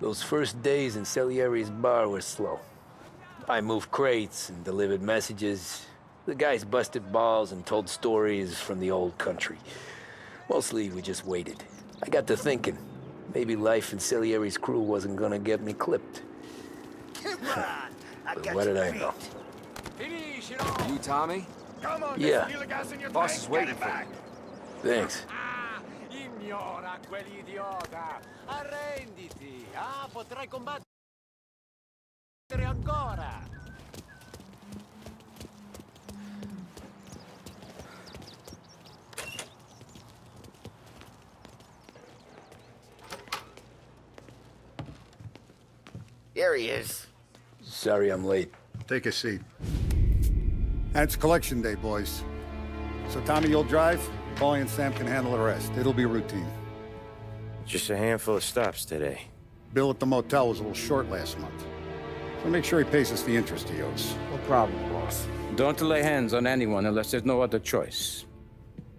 Those first days in Salieri's bar were slow. I moved crates and delivered messages. The guys busted balls and told stories from the old country. Mostly, we just waited. I got to thinking, maybe life in Salieri's crew wasn't gonna get me clipped. Come on, I But got what did you I beat. know? You Tommy? Come on, Yeah. there's gas in your Boss tank. is waiting Get it for back. Thanks. Ignora quell'idiota! Arrenditi! Potrai combattere ancora! There he is. Sorry I'm late. Take a seat. And it's collection day, boys. So Tommy, you'll drive. Paulie and Sam can handle the rest. It'll be routine. Just a handful of stops today. Bill at the motel was a little short last month. So make sure he pays us the interest he owes. No problem, boss. Don't lay hands on anyone unless there's no other choice.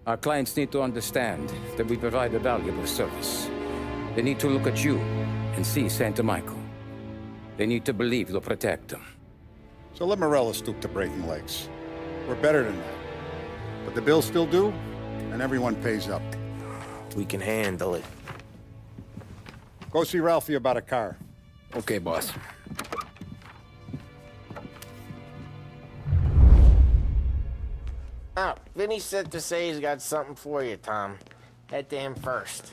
Our clients need to understand that we provide a valuable service. They need to look at you and see Santa Michael. They need to believe you'll protect them. So let Morella stoop to breaking legs. We're better than that. But the bills still due, and everyone pays up. We can handle it. Go see Ralphie about a car. Okay, boss. Oh, Vinny said to say he's got something for you, Tom. Head to him first.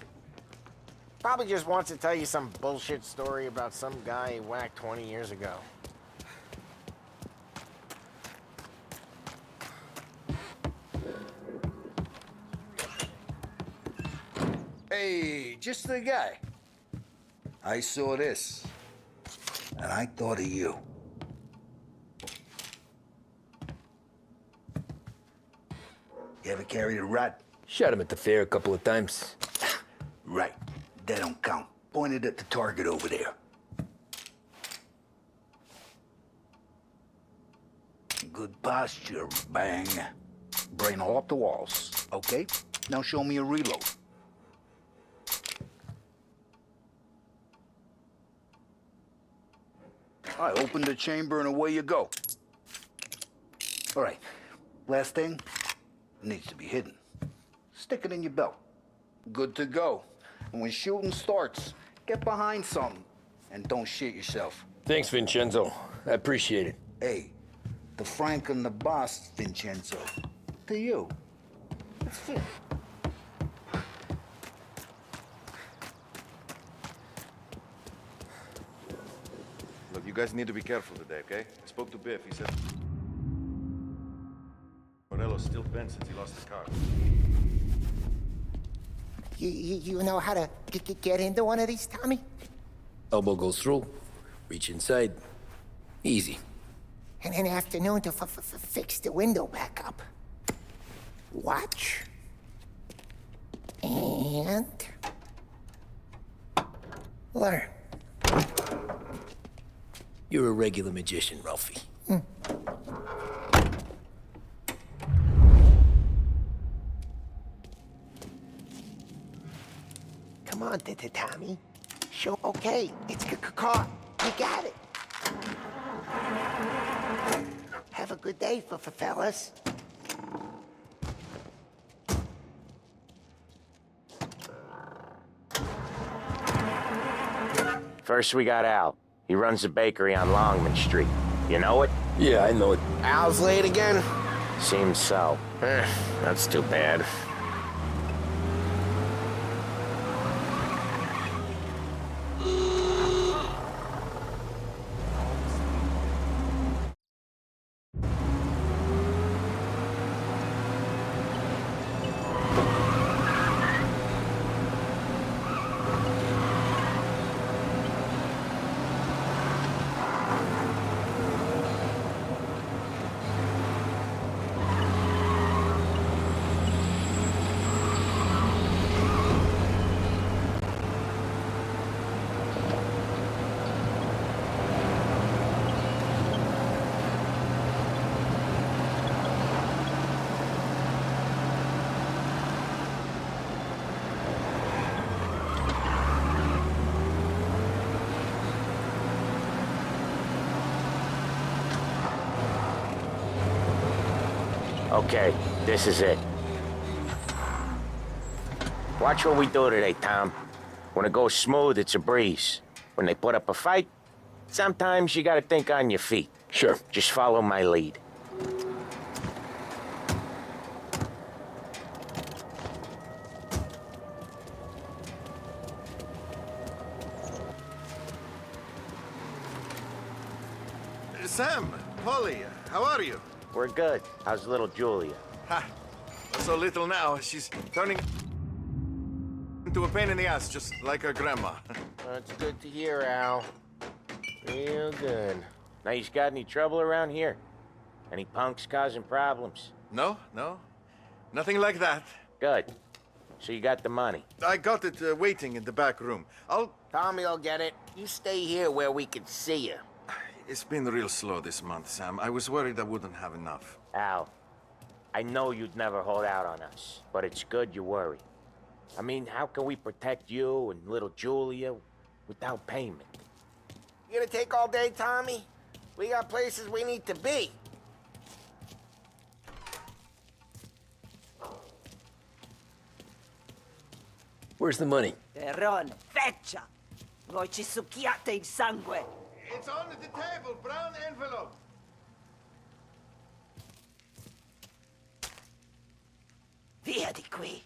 Probably just wants to tell you some bullshit story about some guy he whacked 20 years ago. Hey, just the guy. I saw this, and I thought of you. You ever carried a rat? Shot him at the fair a couple of times. Right. That don't count. Pointed at the target over there. Good posture, bang. Brain all up the walls, okay? Now show me a reload. All right, open the chamber and away you go. All right, last thing, needs to be hidden. Stick it in your belt. Good to go. And when shooting starts, get behind something and don't shit yourself. Thanks, Vincenzo. I appreciate it. Hey, the Frank and the boss, Vincenzo. To you. That's fair. Look, you guys need to be careful today, okay? I spoke to Biff. He said Morello's still bent since he lost the car. You know how to get into one of these, Tommy? Elbow goes through, reach inside. Easy. And an afternoon to fix the window back up. Watch. And... learn. You're a regular magician, Ralphie. Come on, Tommy. Show, okay, it's caught. You got it. Have a good day, fellas. First we got Al. He runs a bakery on Longman Street. You know it? Yeah, I know it. Al's late again? Seems so. That's too bad. Okay, this is it. Watch what we do today, Tom. When it goes smooth, it's a breeze. When they put up a fight, sometimes you gotta think on your feet. Sure. Just follow my lead. Sam, Polly, how are you? We're good. How's little Julia? Ha! So little now, she's turning into a pain in the ass, just like her grandma. That's good to hear, Al. Real good. Now, you got any trouble around here? Any punks causing problems? No, no. Nothing like that. Good. So you got the money. I got it waiting in the back room. Tommy'll get it. You stay here where we can see you. It's been real slow this month, Sam. I was worried I wouldn't have enough. Al, I know you'd never hold out on us, but it's good you worry. I mean, how can we protect you and little Julia without payment? You gonna take all day, Tommy? We got places we need to be. Where's the money? Terron, feccia! Voi ci succhiate il sangue! It's on the table, brown envelope. Via di qui!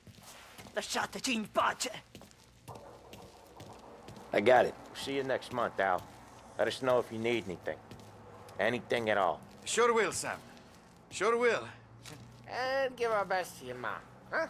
Lasciateci in pace! I got it. See you next month, Al. Let us know if you need anything. Anything at all. Sure will, Sam. Sure will. And give our best to your mom, huh?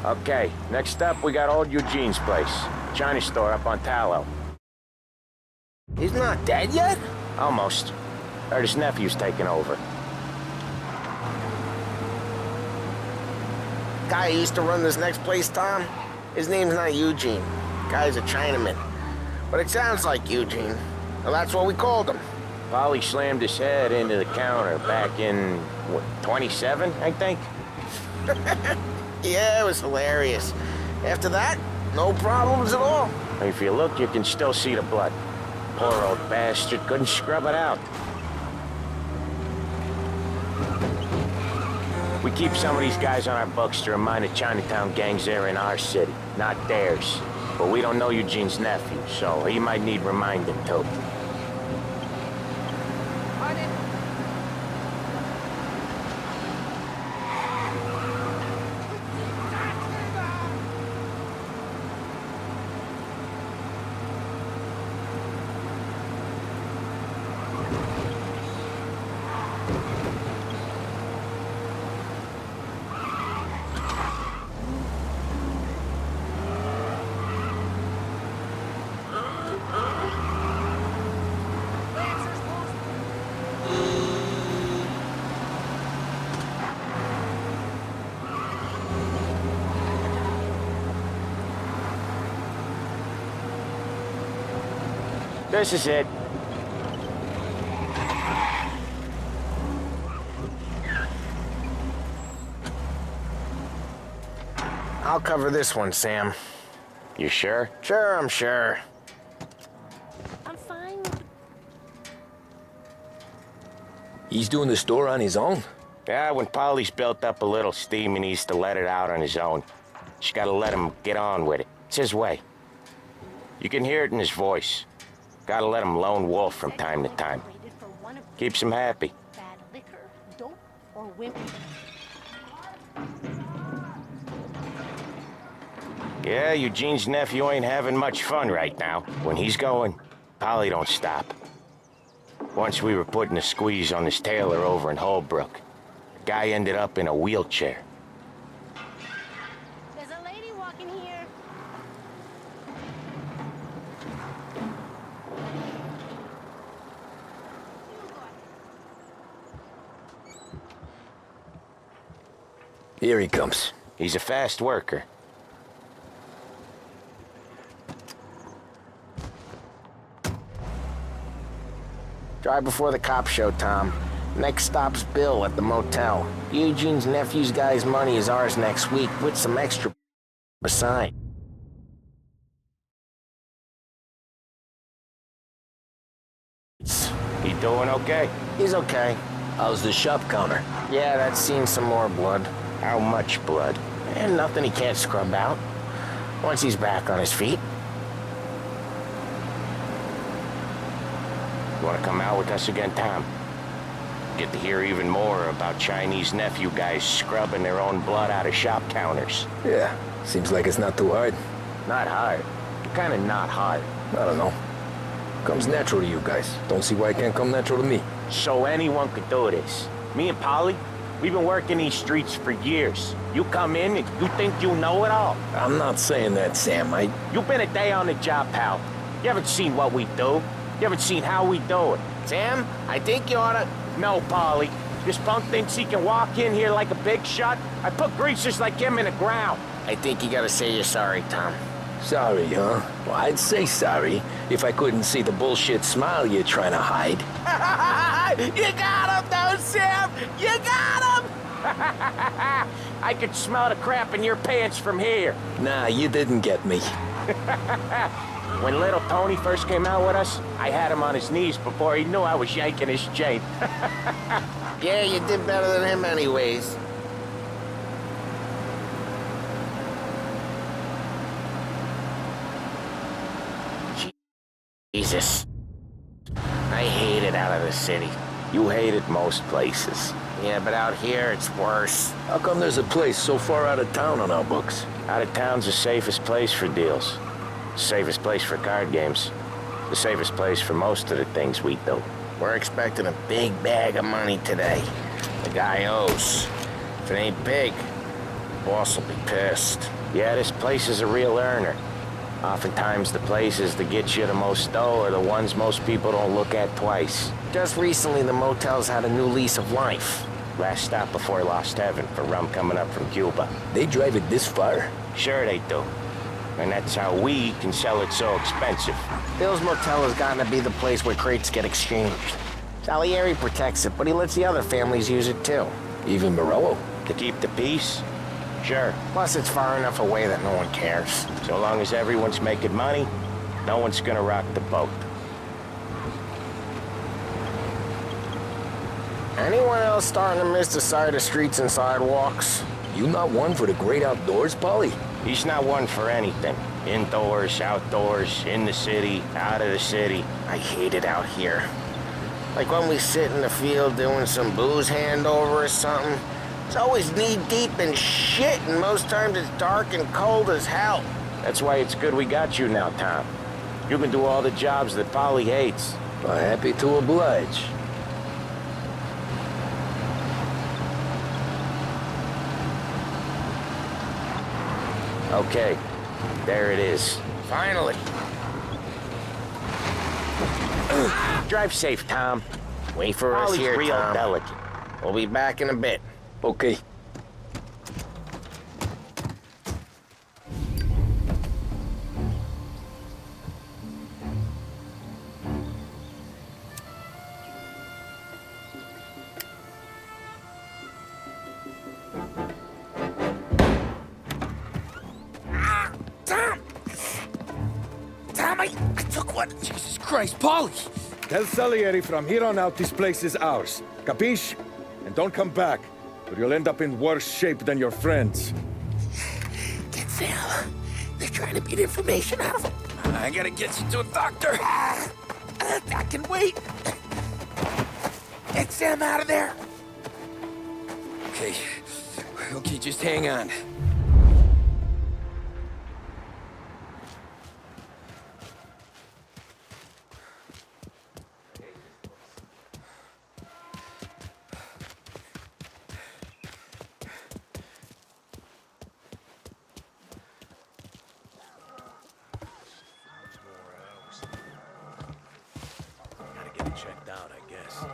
Okay, next up, we got old Eugene's place. China store up on Tallow. He's not dead yet? Almost. Heard his nephew's taking over. Guy who used to run this next place, Tom? His name's not Eugene. Guy's a Chinaman. But it sounds like Eugene. Well, that's what we called him. Polly slammed his head into the counter back in, what, 27, I think? Yeah, it was hilarious. After that, no problems at all. If you look, you can still see the blood. Poor old bastard couldn't scrub it out. We keep some of these guys on our books to remind the Chinatown gangs they're in our city, not theirs. But we don't know Eugene's nephew, so he might need reminding too. This is it. I'll cover this one, Sam. You sure? Sure, I'm sure. I'm fine. He's doing the store on his own? Yeah, when Polly's built up a little steam, he needs to let it out on his own. Just gotta let him get on with it. It's his way. You can hear it in his voice. Gotta let him lone wolf from time to time. Keeps him happy. Bad liquor, dope, or women. Yeah, Eugene's nephew ain't having much fun right now. When he's going, Polly don't stop. Once we were putting a squeeze on this tailor over in Holbrook. The guy ended up in a wheelchair. There's a lady walking here. Here he comes. He's a fast worker. Drive before the cops show, Tom. Next stop's Bill at the motel. Eugene's nephew's guy's money is ours next week, with some extra beside. He doing okay? He's okay. How's the shop counter? Yeah, that's seen some more blood. How much blood? And nothing he can't scrub out. Once he's back on his feet. You wanna come out with us again, Tom? Get to hear even more about Chinese nephew guys scrubbing their own blood out of shop counters. Yeah, seems like it's not too hard. Not hard. Kinda not hard. I don't know. Comes natural to you guys. Don't see why it can't come natural to me. So anyone could do this. Me and Polly, we've been working these streets for years. You come in and you think you know it all. I'm not saying that, Sam. You've been a day on the job, pal. You haven't seen what we do. You haven't seen how we do it. Sam, I think you oughta... No, Polly. This punk thinks he can walk in here like a big shot. I put greasers like him in the ground. I think you gotta say you're sorry, Tom. Sorry, huh? Well, I'd say sorry if I couldn't see the bullshit smile you're trying to hide. You got him, though, Sam! You got him! I could smell the crap in your pants from here. Nah, you didn't get me. When little Tony first came out with us, I had him on his knees before he knew I was yanking his chain. Yeah, you did better than him anyways. Jesus. I hate it out of the city. You hate it most places. Yeah, but out here, it's worse. How come there's a place so far out of town on our books? Out of town's the safest place for deals. Safest place for card games. The safest place for most of the things we do. We're expecting a big bag of money today. The guy owes. If it ain't big, boss will be pissed. Yeah, this place is a real earner. Oftentimes the places that get you the most dough are the ones most people don't look at twice. Just recently, the motel's had a new lease of life. Last stop before Lost Heaven for rum coming up from Cuba. They drive it this far? Sure they do. And that's how we can sell it so expensive. Bill's Motel has gotten to be the place where crates get exchanged. Salieri protects it, but he lets the other families use it too. Even Morello? To keep the peace? Sure. Plus, it's far enough away that no one cares. So long as everyone's making money, no one's gonna rock the boat. Anyone else starting to miss the sight of streets and sidewalks? You not one for the great outdoors, Polly? He's not one for anything. Indoors, outdoors, in the city, out of the city. I hate it out here. Like when we sit in the field doing some booze handover or something. It's always knee-deep in shit, and most times it's dark and cold as hell. That's why it's good we got you now, Tom. You can do all the jobs that Polly hates. Well, happy to oblige. Okay, there it is. Finally. Drive safe, Tom. Wait for us Polly's here, real Tom. delicate. We'll be back in a bit. Okay. Tom, I took one. Jesus Christ, Polly! Tell Salieri from here on out this place is ours. Capiche? And don't come back, or you'll end up in worse shape than your friends. Get Sam. They're trying to beat information out of him. I gotta get you to a doctor. I can wait. Get Sam out of there. Okay. Okay, just hang on. Checked out, I guess.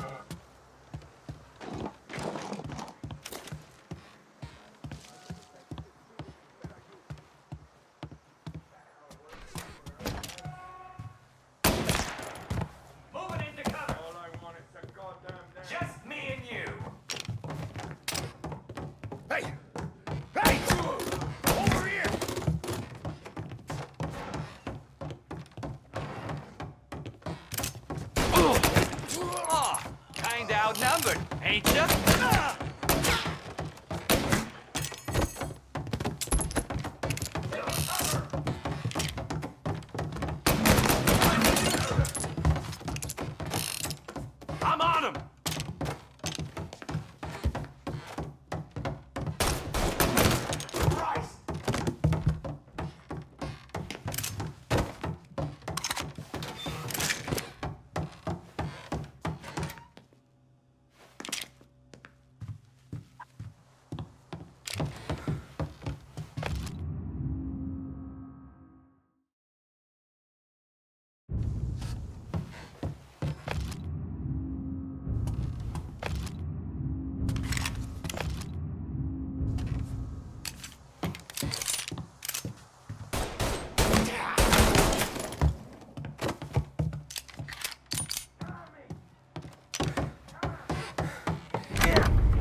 Moving into cover. All I ain't ya? I'm on him!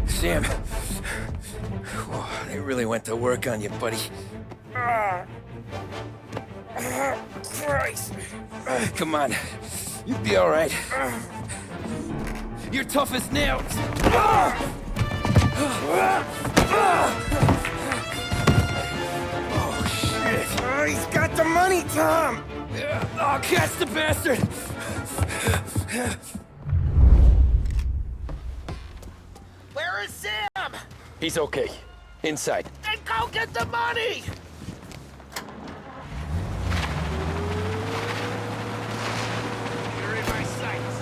Sam. Whoa, they really went to work on you, buddy. Christ. Come on. You'll be all right. You're tough as nails. Oh, shit. Oh, he's got the money, Tom! Oh, catch the bastard! Where is Sam? He's okay. Inside. Then go get the money! You're in my sights.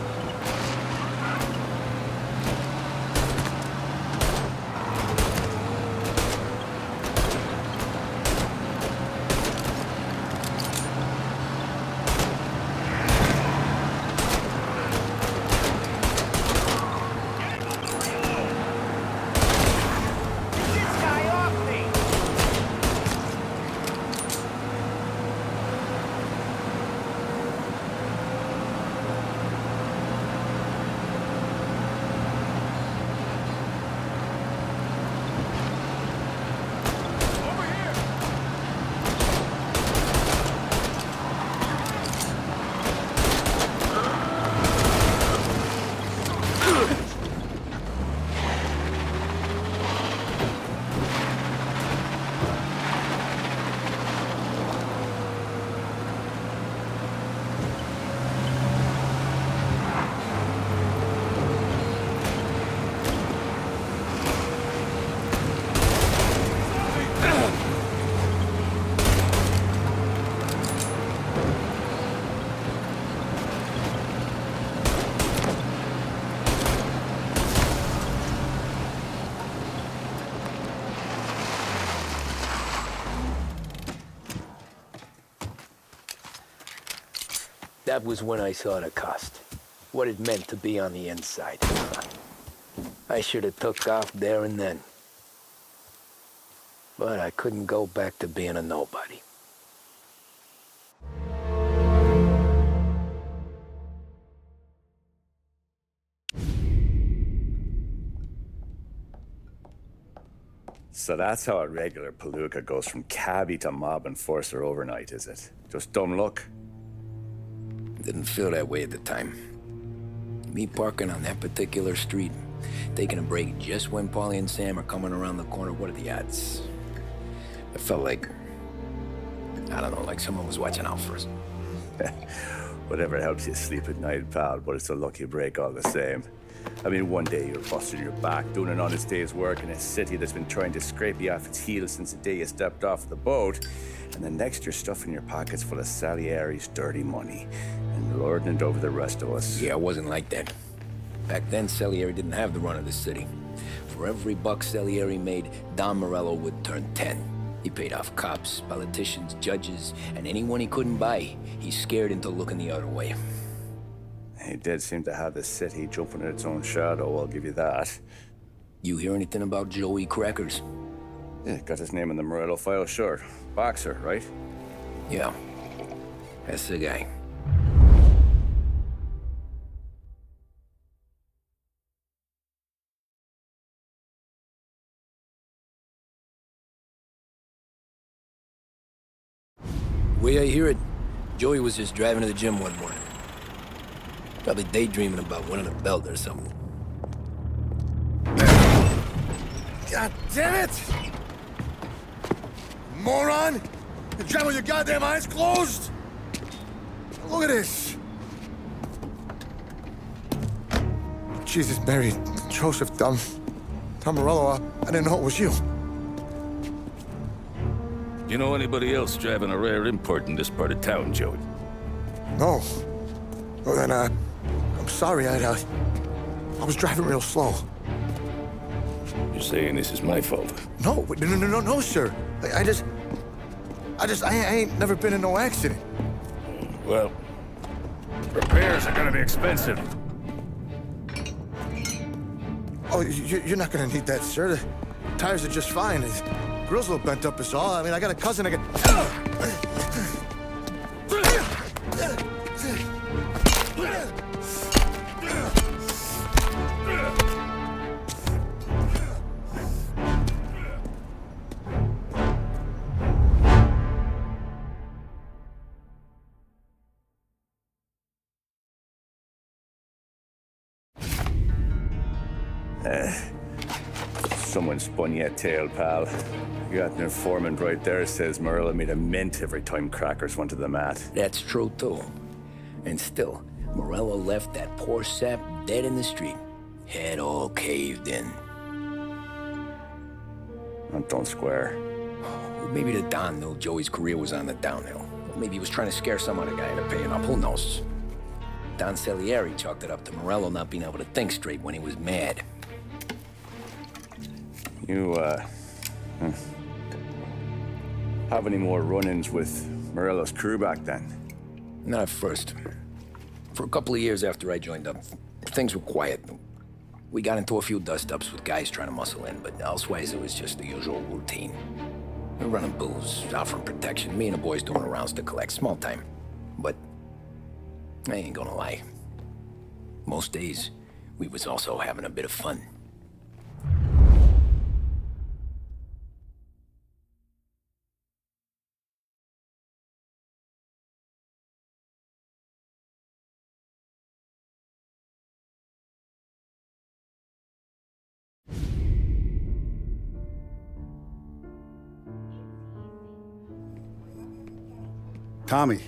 That was when I saw the cost. What it meant to be on the inside. I should have took off there and then. But I couldn't go back to being a nobody. So that's how a regular palooka goes from cabbie to mob enforcer overnight, is it? Just dumb luck? Didn't feel that way at the time. Me parking on that particular street, taking a break just when Paulie and Sam are coming around the corner, what are the odds? I felt like, I don't know, like someone was watching out for us. Whatever helps you sleep at night, pal, but it's a lucky break all the same. I mean, one day you're busting your back, doing an honest day's work in a city that's been trying to scrape you off its heels since the day you stepped off the boat, and the next you're stuffing your pockets full of Salieri's dirty money and lording it over the rest of us. Yeah, it wasn't like that. Back then, Salieri didn't have the run of the city. For every buck Salieri made, Don Morello would turn 10. He paid off cops, politicians, judges, and anyone he couldn't buy, he scared into looking the other way. He did seem to have the city jumping at its own shadow, I'll give you that. You hear anything about Joey Crackers? Yeah, got his name in the Morello file, sure. Boxer, right? Yeah, that's the guy. Way I hear it, Joey was just driving to the gym one morning. Probably daydreaming about winning a belt or something. God damn it! Moron! You driving with your goddamn eyes closed? Look at this! Jesus, Mary, Joseph, Tom Morello, I didn't know it was you. You know anybody else driving a rare import in this part of town, Joey? No. Well, then, I'm sorry, I was driving real slow. You're saying this is my fault? No, sir. I ain't never been in no accident. Well, repairs are gonna be expensive. Oh, you're not gonna need that, sir. The tires are just fine. The grill's a little bent up is all. I mean, I got a cousin that Someone spun you a tale, pal. You got an informant right there says Morello made a mint every time crackers went to the mat. That's true, too. And still, Morello left that poor sap dead in the street. Head all caved in. That don't square. Well, maybe the Don knew Joey's career was on the downhill. Or maybe he was trying to scare some other guy into paying up. Who knows? Don Salieri chalked it up to Morello not being able to think straight when he was mad. You, have any more run-ins with Morello's crew back then? Not at first. For a couple of years after I joined up, things were quiet. We got into a few dust-ups with guys trying to muscle in, but elsewise it was just the usual routine. We're running booze, offering protection, me and the boys doing the rounds to collect, small time. But I ain't gonna lie. Most days, we was also having a bit of fun. Tommy,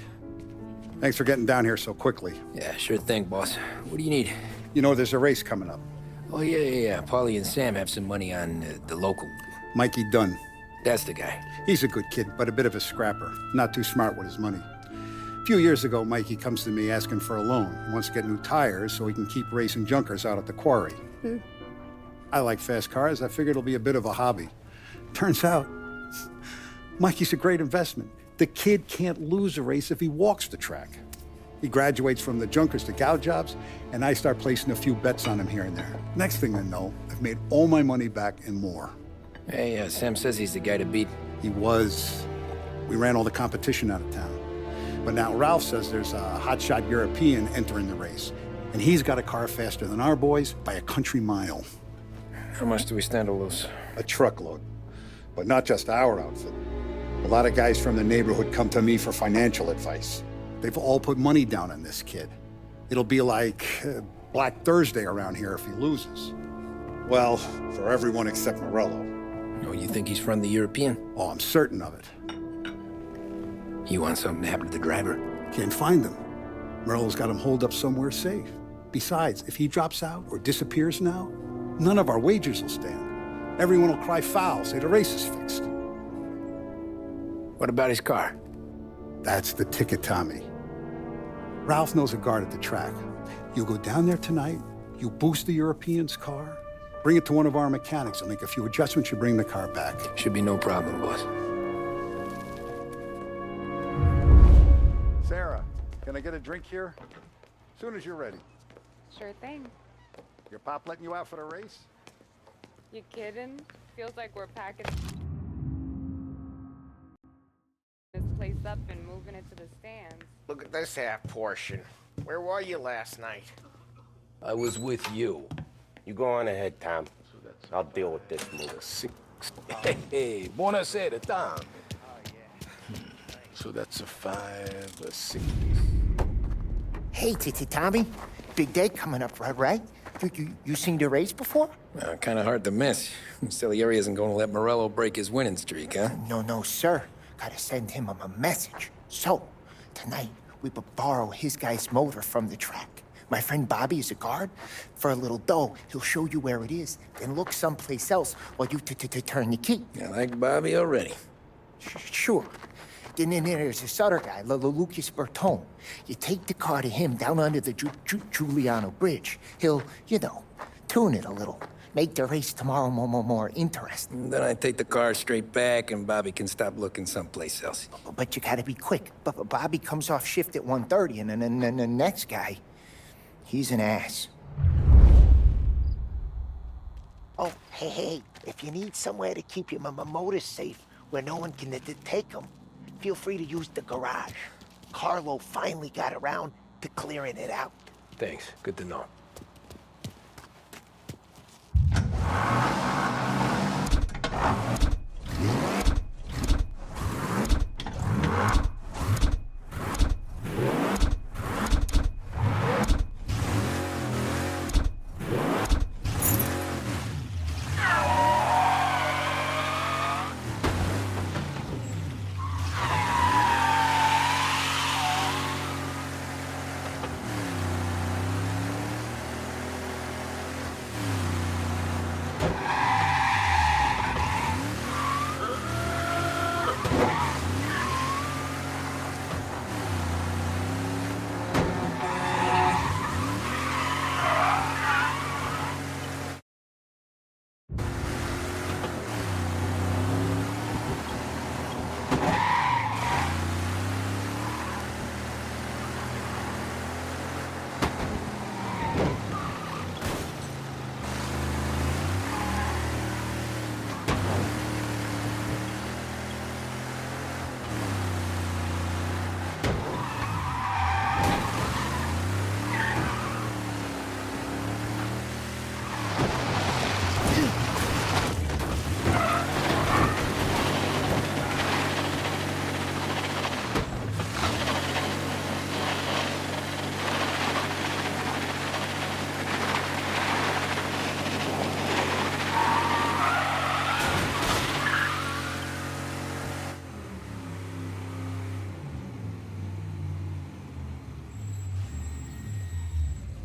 thanks for getting down here so quickly. Yeah, sure thing, boss. What do you need? You know, there's a race coming up. Oh, yeah. Paulie and Sam have some money on the local. Mikey Dunn. That's the guy. He's a good kid, but a bit of a scrapper. Not too smart with his money. A few years ago, Mikey comes to me asking for a loan. He wants to get new tires so he can keep racing junkers out at the quarry. I like fast cars. I figured it'll be a bit of a hobby. Turns out, Mikey's a great investment. The kid can't lose a race if he walks the track. He graduates from the junkers to gal jobs, and I start placing a few bets on him here and there. Next thing I know, I've made all my money back and more. Hey, Sam says he's the guy to beat. He was. We ran all the competition out of town. But now Ralph says there's a hotshot European entering the race, and he's got a car faster than our boys by a country mile. How much do we stand to lose? A truckload. But not just our outfit. A lot of guys from the neighborhood come to me for financial advice. They've all put money down on this kid. It'll be like Black Thursday around here if he loses. Well, for everyone except Morello. Oh, you think he's from the European? Oh, I'm certain of it. You want something to happen to the driver? Can't find him. Morello's got him holed up somewhere safe. Besides, if he drops out or disappears now, none of our wagers will stand. Everyone will cry foul, say the race is fixed. What about his car? That's the ticket, Tommy. Ralph knows a guard at the track. You go down there tonight, you boost the European's car, bring it to one of our mechanics, and make a few adjustments, you bring the car back. Should be no problem, boss. Sarah, can I get a drink here? As soon as you're ready. Sure thing. Your pop letting you out for the race? You kidding? Feels like we're packing this place up and moving it to the stands. Look at this half portion. Where were you last night? I was with you. You go on ahead, Tom. I'll deal with this move. Hey, buonasera, Tom. So that's a 5, a 6. Hey, Titi Tommy. Big day coming up, right? You seen the race before? Kind of hard to miss. Salieri isn't going to let Morello break his winning streak, huh? No, sir. Gotta send him a message. So, tonight, we borrow his guy's motor from the track. My friend Bobby is a guard. For a little dough, he'll show you where it is, then look someplace else while you turn the key. I like Bobby already. Sure. Then there's this other guy, Lucas Bertone. You take the car to him down under the Giuliano Bridge. He'll, tune it a little. Make the race tomorrow more interesting. Then I take the car straight back and Bobby can stop looking someplace else. But you gotta be quick. But Bobby comes off shift at 1:30, and then the next guy, he's an ass. Oh, hey, if you need somewhere to keep your motor safe where no one can take them, feel free to use the garage. Carlo finally got around to clearing it out. Thanks. Good to know.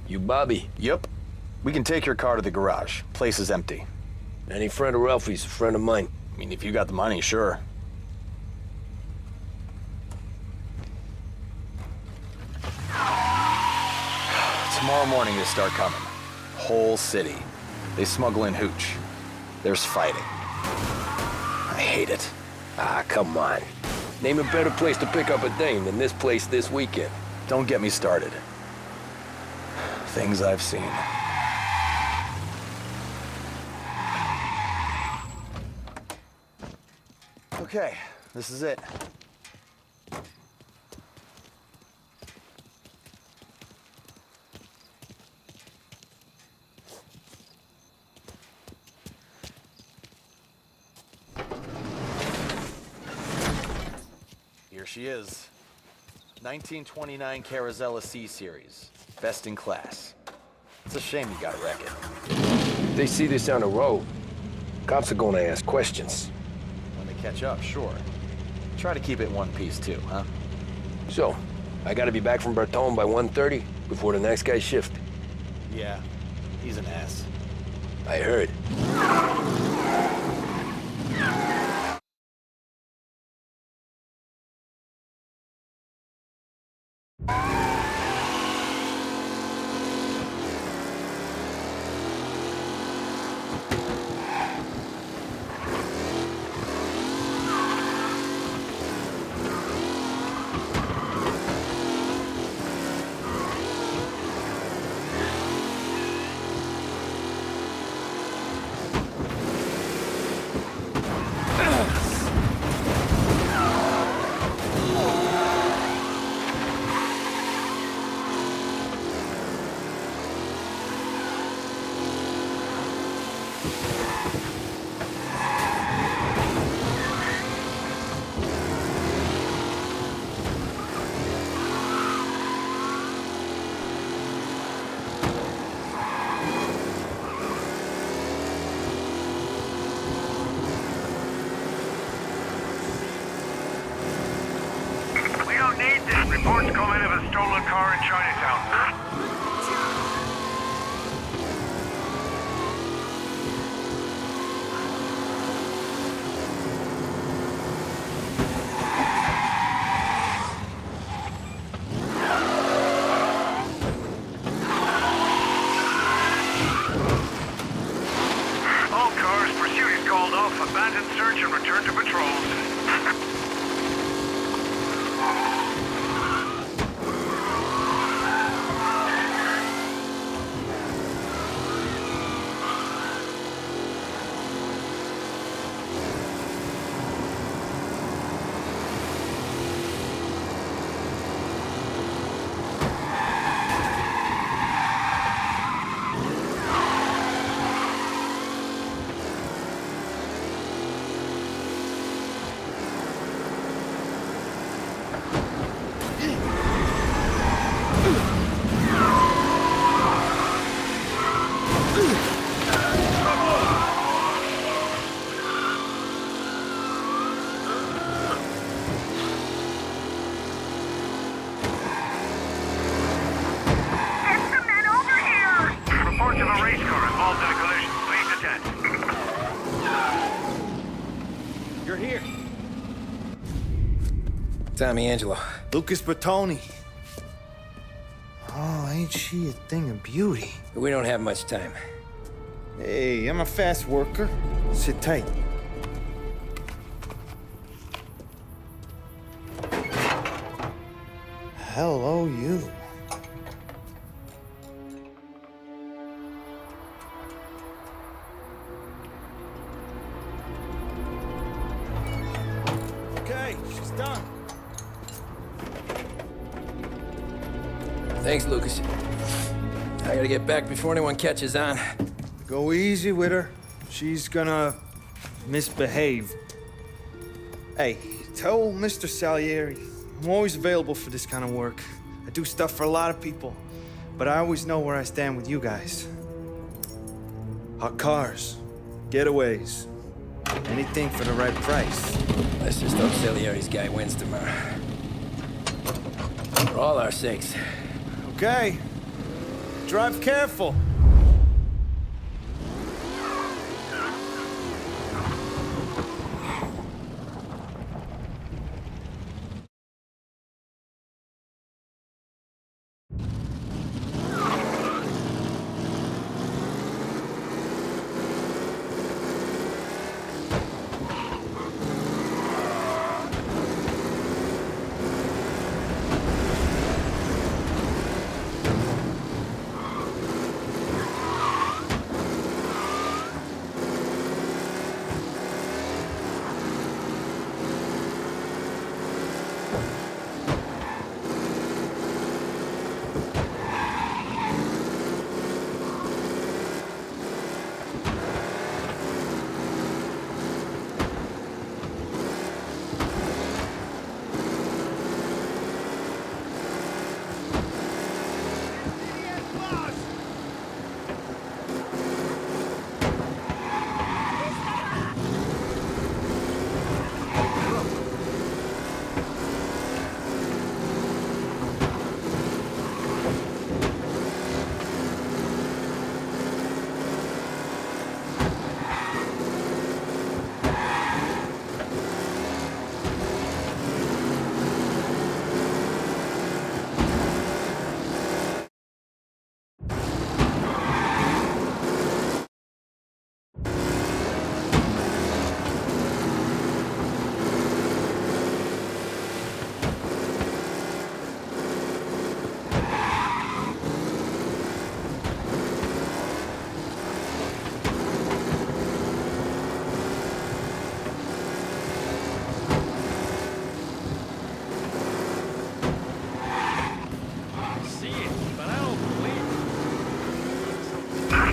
You Bobby? Yep. We can take your car to the garage. Place is empty. Any friend of Ralphie's, a friend of mine. I mean, if you got the money, sure. Tomorrow morning they start coming. Whole city. They smuggle in hooch. There's fighting. I hate it. Ah, come on. Name a better place to pick up a dame than this place this weekend. Don't get me started. Things I've seen. Okay, this is it. Here she is. 1929 Carazella C Series. Best in class. It's a shame you gotta wreck it. If they see this on the road, cops are gonna ask questions. When they catch up, sure. Try to keep it in one piece too, huh? So, I gotta be back from Bertone by 1:30 before the next guy's shift. Yeah, he's an ass. I heard. Reports come in of a stolen car in Chinatown. All cars, pursuit is called off, abandon search and return to patrols. Reports of a race car involved in a collision. Please attend. You're here. Tommy Angelo. Lucas Bertoni. Oh, ain't she a thing of beauty? We don't have much time. Hey, I'm a fast worker. Sit tight. Hello, you. Okay, she's done. Thanks, Lucas. I gotta get back before anyone catches on. Go easy with her. She's gonna misbehave. Hey, tell Mr. Salieri I'm always available for this kind of work. I do stuff for a lot of people, but I always know where I stand with you guys. Hot cars, getaways, anything for the right price. Let's just hope Salieri's guy wins tomorrow. For all our sakes. Okay. Drive careful.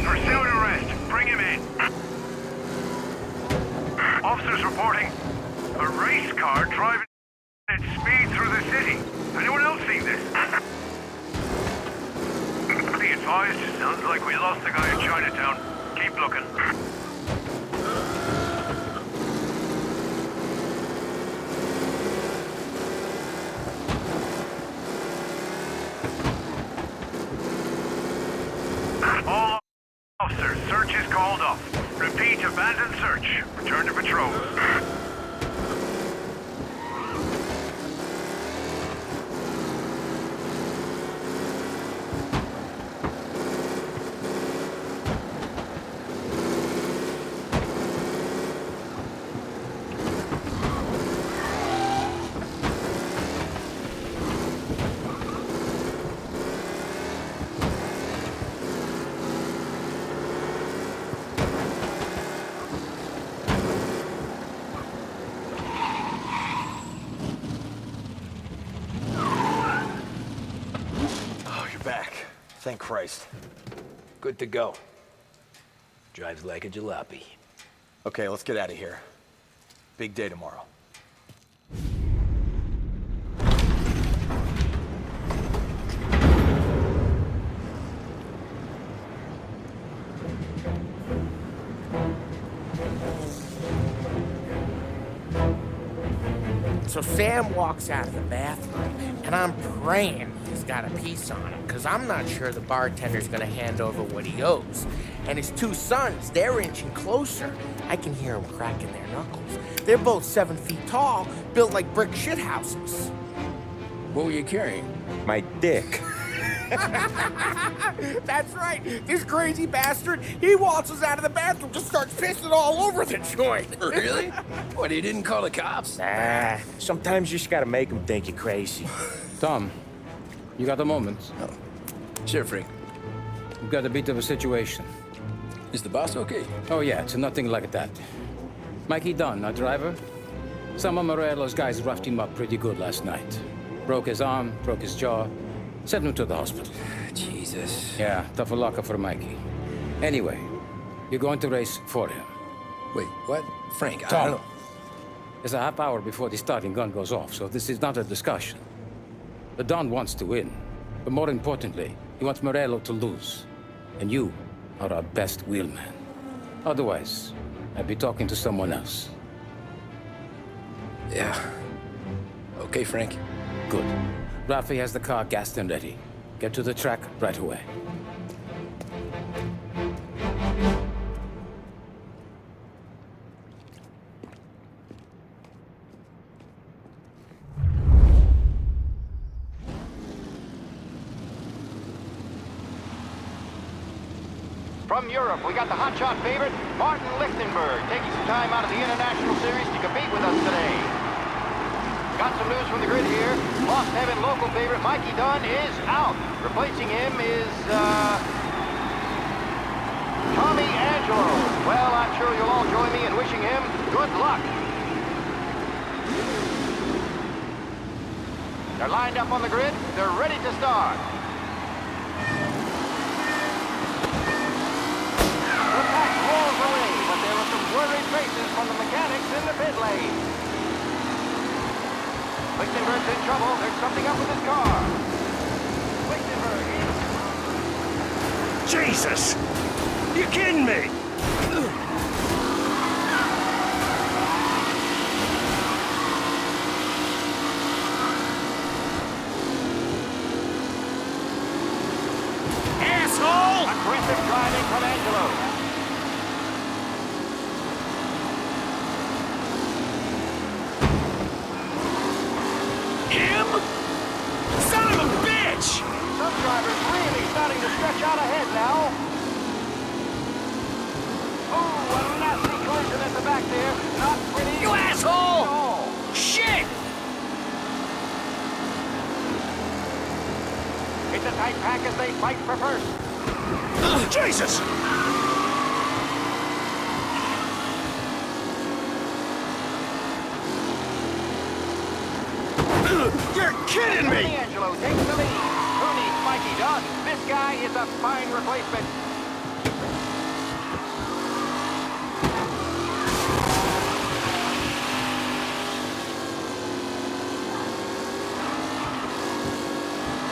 Pursuit arrest. Bring him in. Officers reporting a race car driving at speed through the city. Anyone else seen this? Be advised, sounds like we lost the guy in Chinatown. Keep looking. Thank Christ. Good to go. Drives like a jalopy. Okay, let's get out of here. Big day tomorrow. So Sam walks out of the bathroom, and I'm praying he's got a piece on him, because I'm not sure the bartender's gonna hand over what he owes. And his two sons, they're inching closer. I can hear them cracking their knuckles. They're both 7 feet tall, built like brick shithouses. What were you carrying? My dick. That's right. This crazy bastard, he waltzes out of the bathroom, just starts pissing all over the joint. Really? What, he didn't call the cops? Nah, sometimes you just gotta make them think you're crazy. Tom, you got a moment? No. Sure, Frank. We've got a bit of a situation. Is the boss okay? Oh yeah, it's nothing like that. Mikey Dunn, our driver. Some of Morello's guys roughed him up pretty good last night. Broke his arm, broke his jaw. Sent him to the hospital. Jesus. Yeah, tough luck for Mikey. Anyway, you're going to race for him. Wait, what? Frank, I Tom, don't... there's a half hour before the starting gun goes off, so this is not a discussion. The Don wants to win, but more importantly, he wants Morello to lose. And you are our best wheelman. Otherwise, I'd be talking to someone else. Yeah. Okay, Frank. Good. Rafi has the car gassed and ready. Get to the track right away. From Europe, we got the hotshot favorite, Martin Lichtenberg, taking some time out of the International Series to compete with us today. Got some news from the grid here. Lost Heaven local favorite Mikey Dunn is out. Replacing him is, Tommy Angelo. Well, I'm sure you'll all join me in wishing him good luck. They're lined up on the grid. They're ready to start. The pack rolls away, but there are some worried faces from the mechanics in the pit lane. Lichtenberg's in trouble. There's something up with his car. Lichtenberg is... Jesus! You kidding me? Asshole! Aggressive driving from Angelo. Son of a bitch! Some drivers really starting to stretch out ahead now. Oh, a nasty collision at the back there. Not pretty. You asshole! Shit! It's a tight pack as they fight for first. Jesus! You're kidding me! Angelo takes the lead. Who needs Mikey Dunn? This guy is a fine replacement.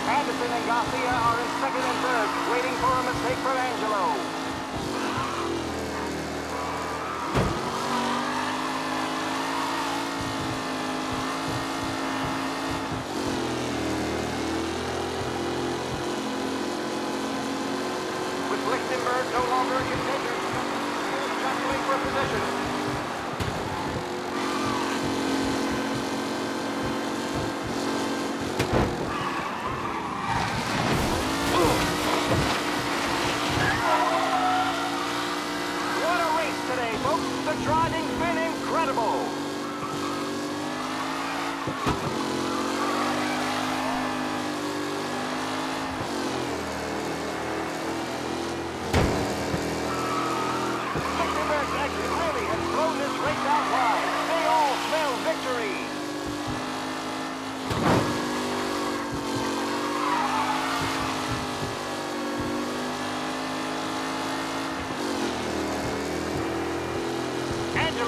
Anderson and Garcia are in second and third, waiting for a mistake from Angelo. Lichtenberg no longer in danger. Jostling for position. What a race today, folks. The driving's been incredible. Really has thrown this race out wide. They all smell victory.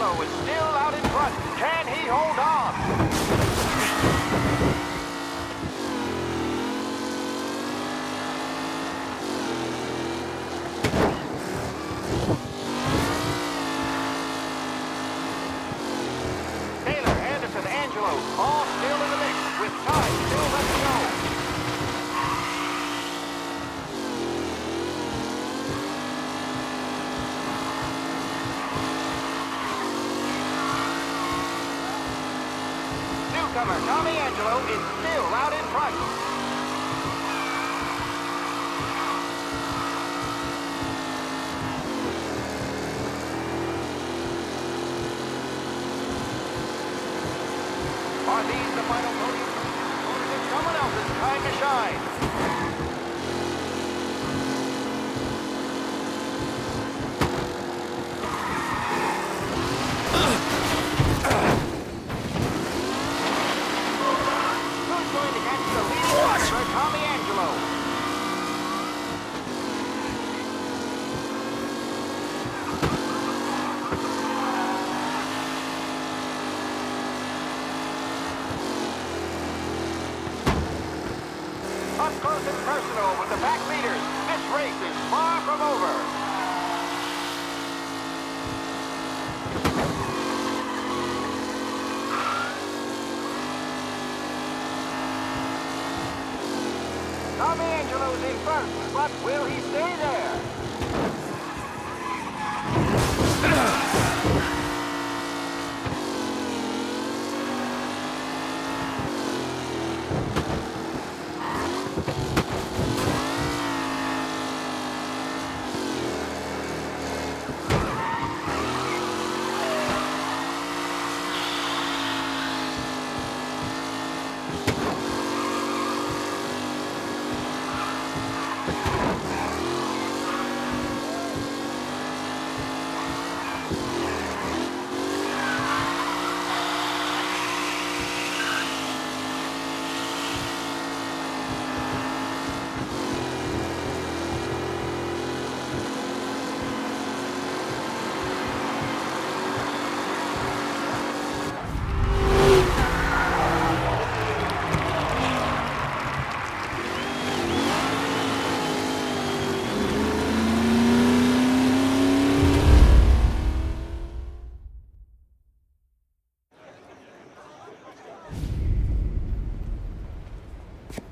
Angelo is still out in front. Can he hold on? Taylor, Anderson, Angelo, all still in the mix, with time still left to go. Newcomer Tommy Angelo is still out in front. Are these the final podium? Or is it someone else's time to shine? Who's going to catch the lead for Tommy Angelo? Up close and personal with the back leaders. This race is far from over. Tommy Angelo's in first, but will he stay there?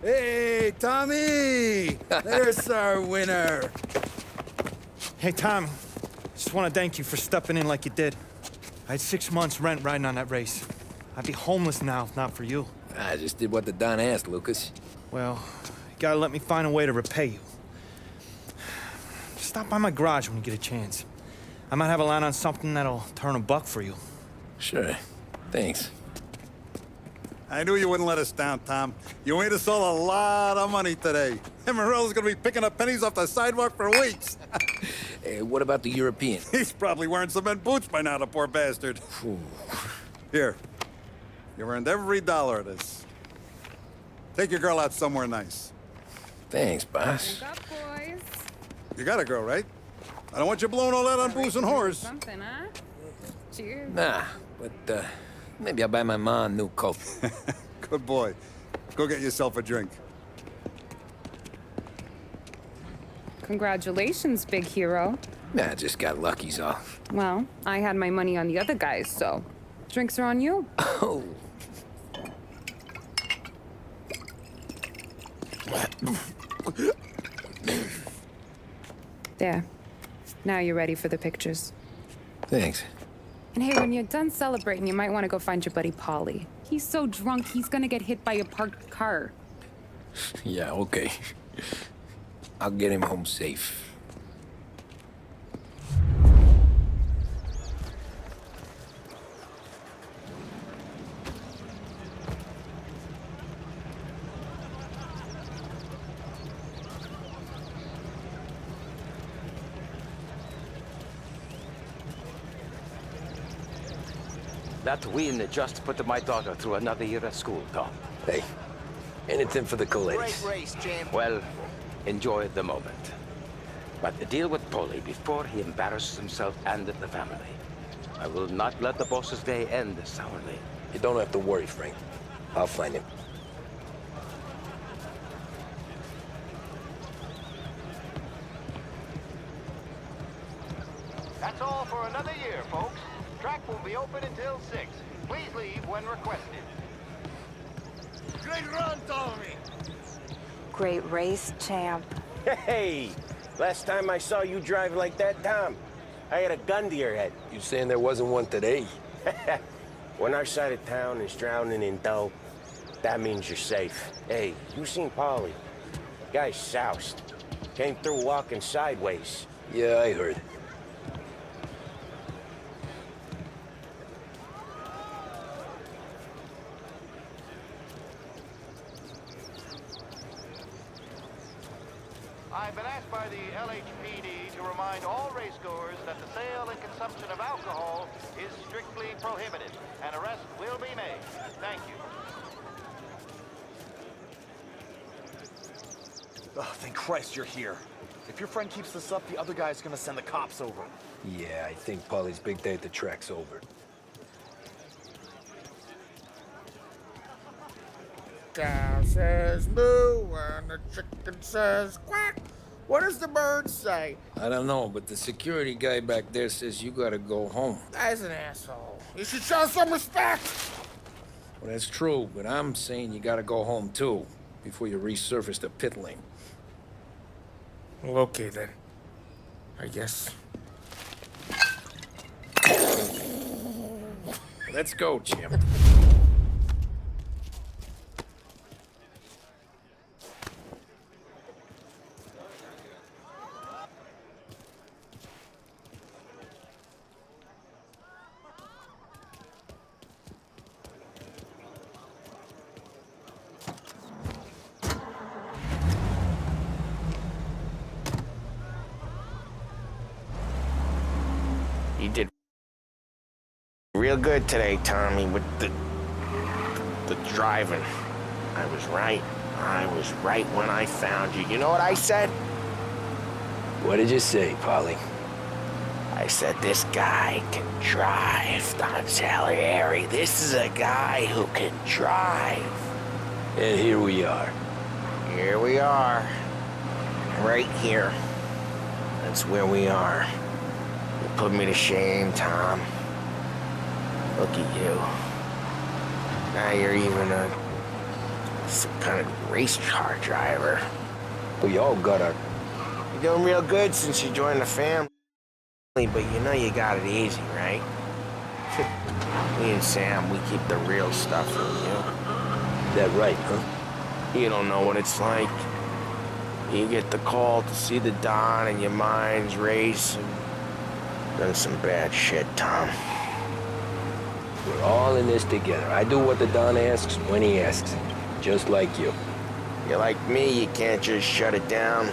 Hey, Tommy! There's our winner. Hey, Tom. Just want to thank you for stepping in like you did. I had 6 months rent riding on that race. I'd be homeless now if not for you. I just did what the Don asked, Lucas. Well, you gotta let me find a way to repay you. Stop by my garage when you get a chance. I might have a line on something that'll turn a buck for you. Sure. Thanks. I knew you wouldn't let us down, Tom. You made us all a lot of money today. And Morel's gonna be picking up pennies off the sidewalk for weeks. Hey, what about the European? He's probably wearing cement boots by now, the poor bastard. Here. You earned every dollar of this. Take your girl out somewhere nice. Thanks, boss. Wake up, boys. You got a girl, right? I don't want you blowing all that on booze and whores. Something, huh? Cheers. Nah, but, maybe I'll buy my mom a new coat. Good boy. Go get yourself a drink. Congratulations, big hero. Nah, I just got lucky's all. Well, I had my money on the other guys, so drinks are on you. Oh. There. Now you're ready for the pictures. Thanks. And hey, when you're done celebrating, you might want to go find your buddy Paulie. He's so drunk, he's gonna get hit by a parked car. Yeah, okay. I'll get him home safe. That win just put my daughter through another year at school, Tom. Hey, anything for the Great ladies. race, Jim. Well, enjoy the moment. But deal with Paulie before he embarrasses himself and the family. I will not let the boss's day end sourly. You don't have to worry, Frank. I'll find him. That's all for another year, folks. Track will be open until 6. Please leave when requested. Great run, Tommy! Great race, champ. Hey! Last time I saw you drive like that, Tom, I had a gun to your head. You saying there wasn't one today? When our side of town is drowning in dough, that means you're safe. Hey, you seen Paulie? Guy's soused. Came through walking sideways. Yeah, I heard. I've been asked by the LHPD to remind all racegoers that the sale and consumption of alcohol is strictly prohibited. An arrest will be made. Thank you. Oh, thank Christ you're here. If your friend keeps this up, the other guy's gonna send the cops over. Yeah, I think Paulie's big day at the track's over. Cow says moo and the chicken says quack. What does the bird say? I don't know, but the security guy back there says you gotta go home. Guy's an asshole. You should show some respect. Well, that's true, but I'm saying you gotta go home too, before you resurface the pit lane. Well, okay then. I guess. Let's go, champ. You did real good today, Tommy, with the driving. I was right. I was right when I found you. You know what I said? What did you say, Paulie? I said, this guy can drive, Don Salieri. This is a guy who can drive. And here we are. Here we are. Right here. That's where we are. You put me to shame, Tom. Look at you. Now you're even some kind of race car driver. We all got our... You're doing real good since you joined the family, but you know you got it easy, right? Me and Sam, we keep the real stuff from you. That right, huh? You don't know what it's like. You get the call to see the Don and your mind's race. Done some bad shit, Tom. We're all in this together. I do what the Don asks when he asks it. Just like you. You're like me, you can't just shut it down.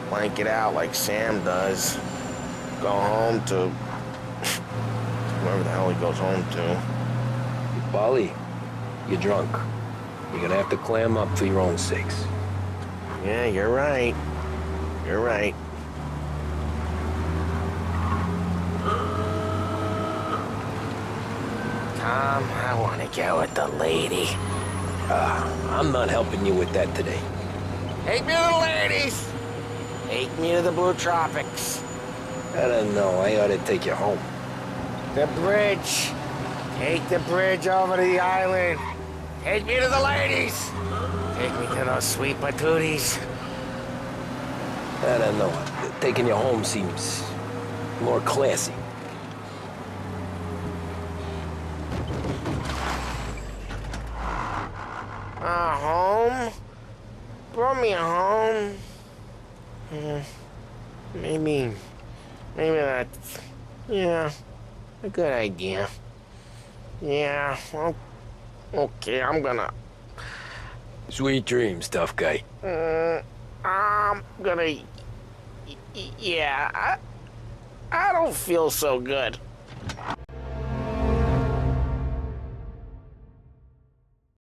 Blank it out like Sam does. Go home to... whoever the hell he goes home to. Paulie, you're drunk. You're gonna have to clam up for your own sakes. Yeah, you're right. You're right. Tom, I want to go with the lady. I'm not helping you with that today. Take me to the ladies. Take me to the Blue Tropics. I don't know. I ought to take you home. The bridge. Take the bridge over to the island. Take me to the ladies. Take me to those sweet patooties. I don't know. Taking you home seems more classy. Home? Brought me home. Maybe that's, yeah, a good idea. Yeah, well, okay, I'm gonna... Sweet dreams, tough guy. I'm gonna... yeah, I don't feel so good.